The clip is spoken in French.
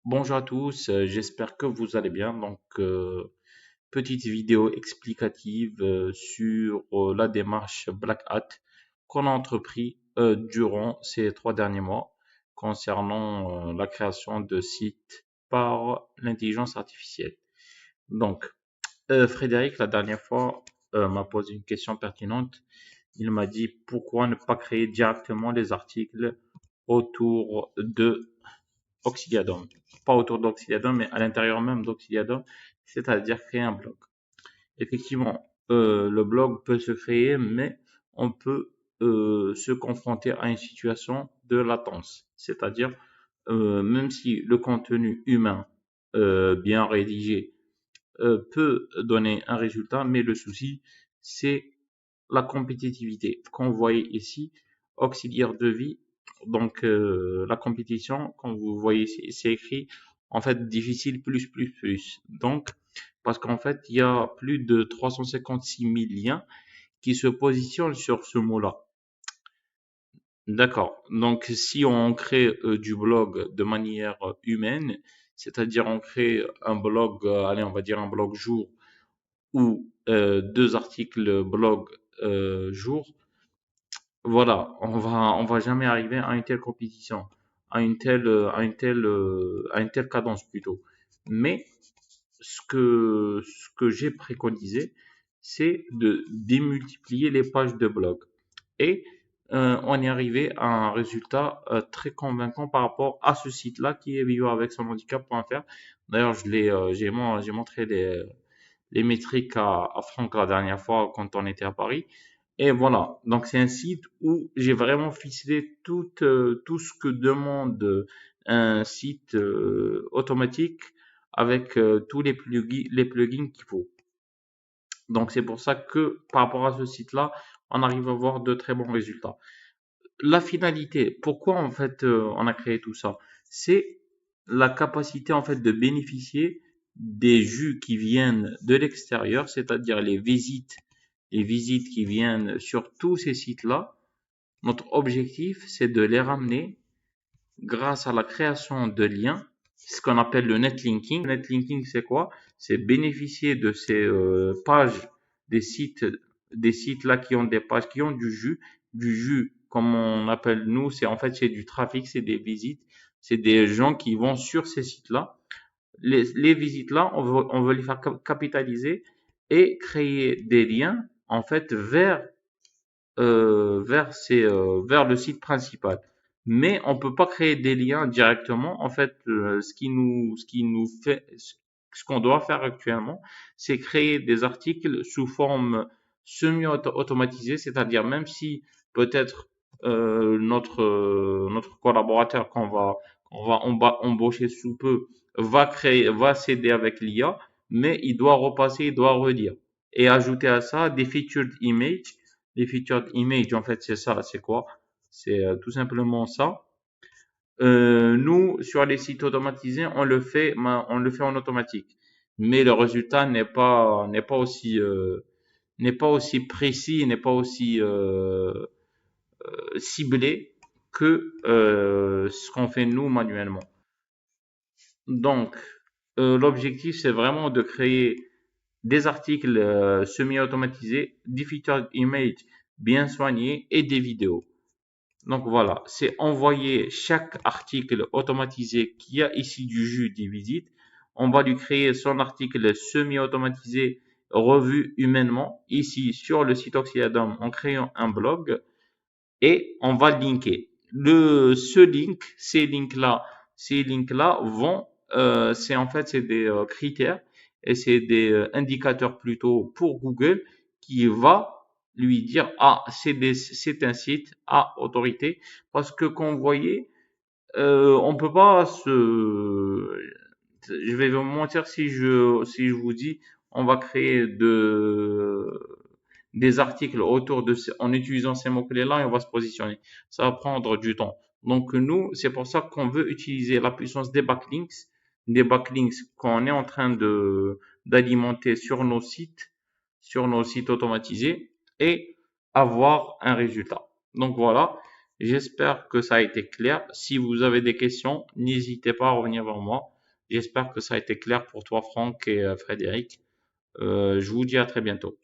Bonjour à tous, j'espère que vous allez bien. Petite vidéo explicative sur la démarche Black Hat qu'on a entrepris durant ces 3 derniers mois concernant la création de sites par l'intelligence artificielle. Frédéric, la dernière fois, m'a posé une question pertinente. Il m'a dit pourquoi ne pas créer directement les articles autour de Oxygadom. Pas autour d'Oxygadom, mais à l'intérieur même d'Oxygadom, c'est-à-dire créer un blog. Effectivement, le blog peut se créer, mais on peut se confronter à une situation de latence. C'est-à-dire, même si le contenu humain bien rédigé peut donner un résultat, mais le souci, c'est la compétitivité. Qu'on voyez ici, auxiliaire de vie, la compétition, quand vous voyez, c'est écrit en fait difficile plus plus plus. Donc, parce qu'en fait, il y a plus de 356 000 liens qui se positionnent sur ce mot-là. D'accord. Donc, si on crée du blog de manière humaine, c'est-à-dire on crée un blog, allez, on va dire un blog jour ou deux articles blog jour, voilà, on va jamais arriver à une telle compétition, à une telle cadence plutôt. Mais ce que j'ai préconisé, c'est de démultiplier les pages de blog. Et on est arrivé à un résultat très convaincant par rapport à ce site-là qui est vivre avec son handicap.fr. D'ailleurs, j'ai montré les métriques à Franck la dernière fois quand on était à Paris. Et voilà, donc c'est un site où j'ai vraiment ficelé tout ce que demande un site automatique avec tous les plugins qu'il faut. Donc c'est pour ça que par rapport à ce site-là, on arrive à avoir de très bons résultats. La finalité, pourquoi en fait on a créé tout ça? C'est la capacité en fait de bénéficier des jus qui viennent de l'extérieur, c'est-à-dire les visites qui viennent sur tous ces sites-là. Notre objectif, c'est de les ramener grâce à la création de liens, ce qu'on appelle le netlinking. Le netlinking, c'est quoi? C'est bénéficier de ces pages des sites, des sites là qui ont des pages qui ont du jus comme on appelle nous, c'est en fait c'est du trafic, c'est des visites, c'est des gens qui vont sur ces sites-là. Les visites là, on veut les faire capitaliser et créer des liens en fait vers le site principal. Mais on peut pas créer des liens directement. En fait, ce qui nous fait, ce qu'on doit faire actuellement, c'est créer des articles sous forme semi-automatisée, c'est-à-dire même si peut-être notre collaborateur qu'on va embaucher sous peu va s'aider avec l'IA, mais il doit repasser, il doit redire et ajouter à ça des featured images. Les featured images, en fait, c'est ça, c'est quoi? C'est tout simplement ça. Nous, sur les sites automatisés, on le fait en automatique. Mais le résultat n'est pas aussi précis, n'est pas aussi ciblé que ce qu'on fait nous manuellement. Donc, l'objectif, c'est vraiment de créer des articles semi-automatisés, des featured images bien soignés et des vidéos. Donc voilà, c'est envoyer chaque article automatisé qui a ici du jus des visites. On va lui créer son article semi-automatisé revu humainement ici sur le site Oxyadom en créant un blog et on va linker. Ces links-là vont, c'est en fait c'est des critères et c'est des indicateurs plutôt pour Google qui va lui dire ah c'est un site à autorité parce que quand vous voyez on peut pas je vais vous mentir si je vous dis on va créer des articles en utilisant ces mots-clés-là et on va se positionner. Ça va prendre du temps. Donc nous, c'est pour ça qu'on veut utiliser la puissance des backlinks qu'on est en train d'alimenter sur nos sites automatisés et avoir un résultat. Donc voilà, j'espère que ça a été clair. Si vous avez des questions, n'hésitez pas à revenir vers moi. J'espère que ça a été clair pour toi, Franck et Frédéric. Je vous dis à très bientôt.